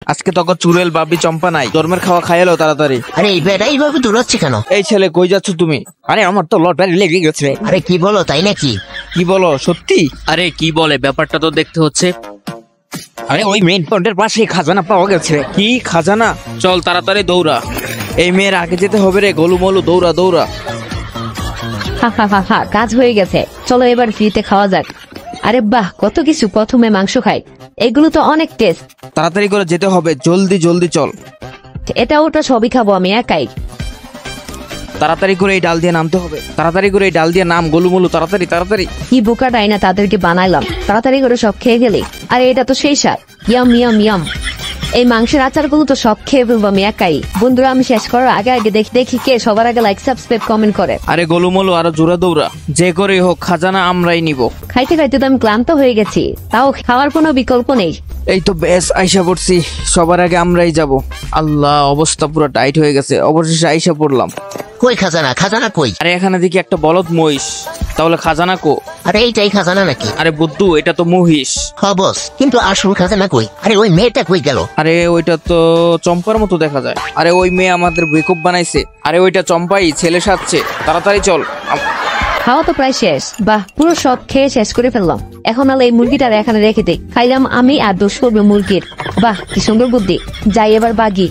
আজকে তখন চুড়েল বাবি চম্পা নাই, জন্মের খাওয়া খাইলো তাড়াতাড়ি। আরে এই বেটা এইভাবে দৌড়াচ্ছে কেন? এই ছেলে কই যাচ্ছ তুমি? আরে আমার তো লটারি লেগে গেছে। আরে কি বলো, তাই নাকি? কি বলো সত্যি? আরে কি বলে, ব্যাপারটা তো দেখতে হচ্ছে। আরে ওই মেইন পয়েন্টের পাশে খাজানা পাওয়া গেছে। কি খাজানা? চল তাড়াতাড়ি দৌড়া। এই মেয়ের আগে যেতে হবে রে, গোলুমলু দৌড়া দৌড়া। হা, কাজ হয়ে গেছে। চলো এবার ফ্রিতে খাওয়া যাক। আরে বাহ, কত কিছু। প্রথমে মাংস খাই, এগুলো তো অনেক টেস্ট। তাড়াতাড়ি করে যেতে হবে, জলদি জলদি চল। এটা ওটা সবই খাবো আমি একাই। তাড়াতাড়ি করে এই ডাল দিয়ে নামতে হবে, তাড়াতাড়ি করে এই ডাল দিয়ে নাম গোলুমলু, তাড়াতাড়ি তাড়াতাড়ি। কি বোকা ডাইনা, তাদেরকে বানাইলাম। তাড়াতাড়ি করে সব খেয়ে গেলি। আরে এটা তো সেই স্বাদ। Yam yam yam. এই মাংসের আচারগুলো তো সব খেয়ে ফেলবো আমি একাই। বন্ধুরা, আমি শেষ করার আগে আগে দেখি কে সবার আগে লাইক সাবস্ক্রাইব কমেন্ট করে। আরে গোলুমলু আরো জোরে দৌড়া, যে করেই হোক খাজানা আমরাই নিব। খাইতে খাইতে তো আমি ক্লান্ত হয়ে গেছি, তাও খাওয়ার কোনো বিকল্প নেই। এই তো বেশ আইসা পড়ছি, সবার আগে আমরাই যাব। আল্লাহ, অবস্থা পুরো টাইট হয়ে গেছে, অবশেষে আইসা পড়লাম। কই খাজানা? খাজানা কই? আরে এখানে দেখি একটা বলদ মহিষ, তাহলে খাজানা কো? আরে এইটাই খাজানা নাকি? আরে বুদ্ধু, এটা তো মহিষ। হ্যাঁ বস, কিন্তু আসল খাজানা কই? আরে ওই মেয়েটা কই গেল? আরে ওইটা তো চম্পার মতো দেখা যায়। আরে ওই মেয়ে আমাদের ব্রেকআপ বানাইছে। আরে ওইটা চম্পাই, ছেলে সাজছে। তাড়াতাড়ি চল। খাওয়া তো প্রায় শেষ। বাহ, পুরো সব খেয়ে শেষ করে ফেললাম। এখন আলো এই মুরগিটা এখানে রেখে দিই। খাইলাম আমি আর দোষ করবে মুরগির। বাহ, কি সুন্দর বুদ্ধি। যাই এবার বাগি।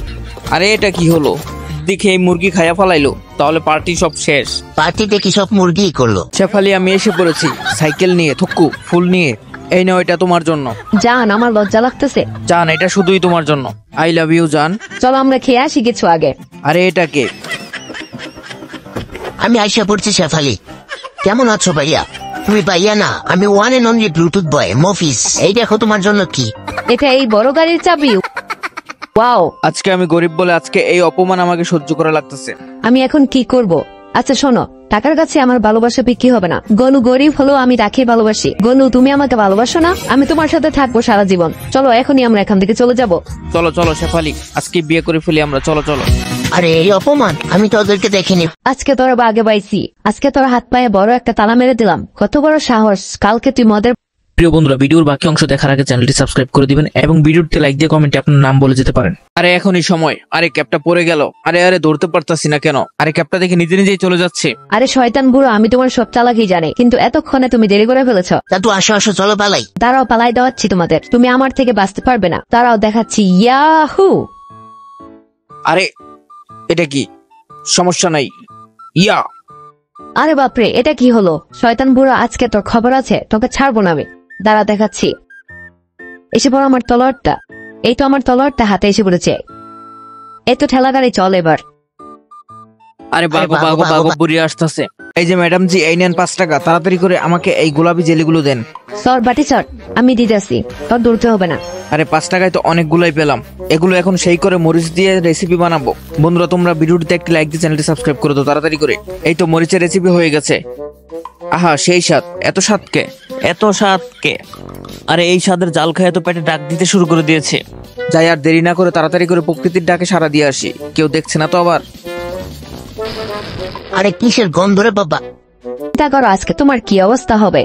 আরে এটা কি হলো? দেখে এই মুরগি খাইয়া ফেলাইলো, তাহলে পার্টি সব শেষ। পার্টিতে কি সব মুরগি করলো? শেফালি, আমি এসে পড়েছি সাইকেল নিয়ে, থুকু ফুল নিয়ে। এই নাও, এটা তোমার জন্য। জান, আমার লজ্জা লাগতেছে। জান, এটা শুধুই তোমার জন্য। আই লাভ ইউ জান। চলো আমরা খেয়ে আসি কিছু আগে। আরে এটা কে? আমি আইসা পড়ছি শেফালি। কেমন আছো ভাইয়া? তুমি ভাইয়া না, আমি ওয়ান এন্ড অনলি ব্লুটুথ বয় মফিস। এই দেখো তোমার জন্য কি। এটা এই বড় গাড়ির চাবি। ওয়াও, আজকে আমি গরিব বলে আজকে এই অপমান আমাকে সহ্য করা লাগতেছে। আমি এখন কি করব? আচ্ছা শোনো, টাকার কাছে আমার ভালোবাসা বিক্রি হবে না। গনু গরিব হলো, আমি তাকে ভালোবাসি। গনু, তুমি আমাকে ভালোবাসো না? আমি তোমার সাথে থাকবো সারা জীবন। চলো এখনই আমরা এখান থেকে চলে যাব। চলো চলো শেফালি, আজকে বিয়ে করে ফেলি আমরা। চলো চলো। আরে এই অপমান, আমি তো ওদেরকে দেখিনি। আজকে তোরা আগে পাইছি। আজকে তোর হাত পায়ে বড় একটা তালা মেরে দিলাম। কত বড় সাহস! কালকে তুই মদের। প্রিয় বন্ধুরা, ভিডিওর বাকি অংশ দেখার আগে চ্যানেলটি সাবস্ক্রাইব করে দিবেন এবং ভিডিওতে লাইক দিয়ে কমেন্টে আপনার নাম বলে যেতে পারেন। আরে এখনই সময়। আরে ক্যাপটা পড়ে গেল। আরে আরে ধরতে পারতাছি না কেন? আরে ক্যাপটা দেখে নিজে নিজেই চলে যাচ্ছে। আরে শয়তান বুড়ো, আমি তোমার সব চালাকি জানি, কিন্তু এতক্ষণে তুমি দেরি করে ফেলেছ। দাদু আসো আসো, চলো পালাই। দাঁড়াও, পালাই দেওয়াচ্ছি তোমাদের। তুমি আমার থেকে বাঁচতে পারবে না। দাঁড়াও, দেখাচ্ছি। ইয়াহু! আরে এটা কি? সমস্যা নাই। ইয়া! আরে বাপরে, এটা কি হলো? শয়তান বুড়ো, আজকে তোর খবর আছে। তোকে ছাড়বো না আমি। দাঁড়া, দেখাচ্ছি। এসে পড়ো আমার তলোয়ারটা। এই তো আমার তলোয়ারটা হাতে এসে পড়েছে। এই তো ঠেলা গাড়ি, চল এবার। আরে বাগো বাগো বাগো, বুড়ি আসতেছে। এই যে ম্যাডাম জি, এই নেন 5 টাকা। তাড়াতাড়ি করে আমাকে এই গোলাপি জেলিগুলো দেন। সর বাটি সর, আমি দিতেছি। তোর দৌড়তে হবে না। আরে 5 টাকায় তো অনেকগুলাই পেলাম। এগুলো এখন সেই করে মরিচ দিয়ে রেসিপি বানাবো। বন্ধুরা, তোমরা ভিডিওটিতে একটি লাইক দিয়ে চ্যানেলটি সাবস্ক্রাইব করে দাও তাড়াতাড়ি করে। এই তো মরিচের রেসিপি হয়ে গেছে। আহা, সেই স্বাদ! এত স্বাদ কে? এত স্বাদ কে? আরে এই স্বাদের জাল খায় তো পেটে ডাক দিতে শুরু করে দিয়েছে। যাই আর দেরি না করে তাড়াতাড়ি করে প্রকৃতির ডাকে সাড়া দিয়ে আসি। কেউ দেখছে না তো আবার? আরে কিসের গন্ধ রে বাবা? চিন্তা করো আজকে তোমার কি অবস্থা হবে।